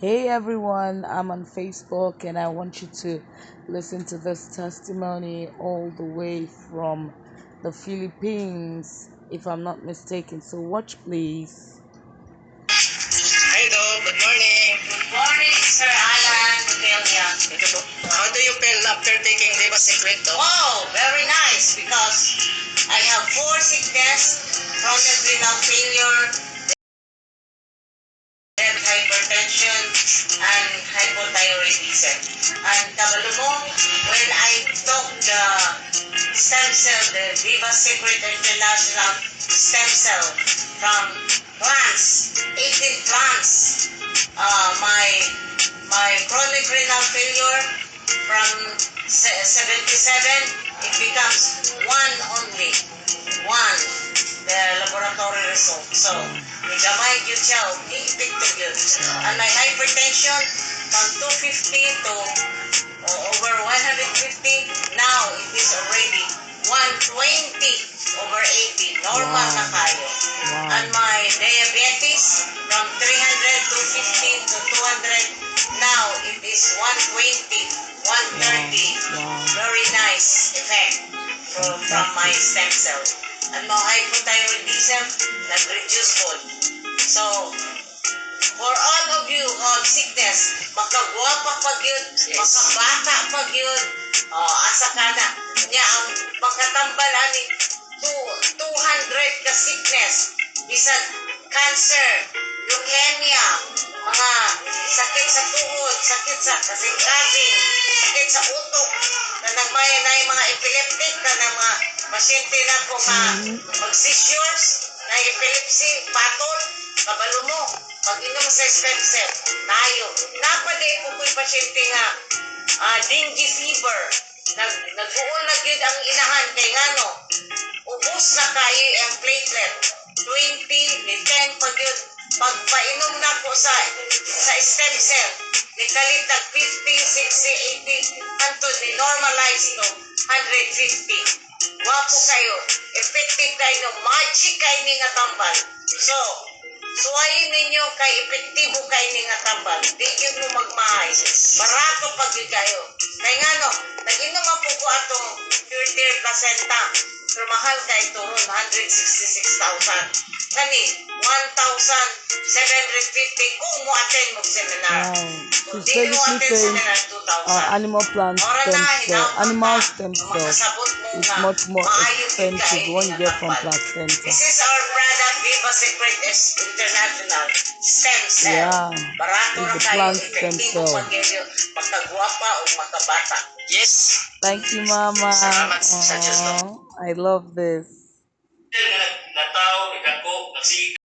Hey everyone, I'm on Facebook and I want you to listen to this testimony all the way from the Philippines, if I'm not mistaken. So, watch please. Hello, good morning. Good morning, Sir Alan Delia. Ito po. How do you feel after taking Diva Secret? Wow, very nice because I have 4 sickness, chronic renal failure, hypertension, and hypothyroidism. And kabalumong, when I took the stem cell, the Viva Secret International stem cell from plants, 18 plants, my chronic renal failure from 77, it becomes one only. One, the laboratory result. So, gamay yun siya, i-epektive yun. And my hypertension from 250 to over 150, now it is already 120 over 80. Normal na kayo. And my diabetes from 300 to 50 to 200, now it is 120, 130. Very nice effect from my stem cell. And my hypothyroidism, nag-reduce po. So, for all of you who have sickness, makagwapa pag yun, makabata pag yun, asa ka na. Nya, ang makatambal ani, 200 ka sickness, bisan cancer, leukemia, mga sakit sa tuhod, sakit sa kasing-kasing, sakit sa utok, na nagmaya na yung mga epileptic, na mga pasyente na po mag-seizures, na epilepsy, patol, kabalo mo, pag inom sa stem cell, tayo. Napaday po ko'y pasyente nga, dengue fever, nag-uol na yun ang inahan, kay nga no, ubos na kayo ang platelet, 20, 10 pag yun, pagpainom na po sa stem cell, nikalit nag 50, 60, 80, hantod ni normalize to 150. Wapo kayo, effective kayo, magic kayo ni nga tambal. So, suwayin ninyo kay epektibo kayo ni nga tambal. Di yun mo magmahay. Barato pag yun kayo. Kaya nga no, nag-inom ang po ko atong pure tear placenta. Pero mahal kayo ito, 166,000. Kani, 1,750 kung mo attend mo seminar. Kung di mo attend seminar, 2,000. Animal plant stem cell, animal stem cell is much more expensive when you get from placenta. This is our product, Viva Secret International Stem Cell. Yeah, Barato it's na the kayo, plant stem epektibo cell. pag-inyo, makagwapa o makabata. Yes. Thank you, Mama. Salamat sa Diyos, Aww, I love this. Nataw, ikako, nagsige.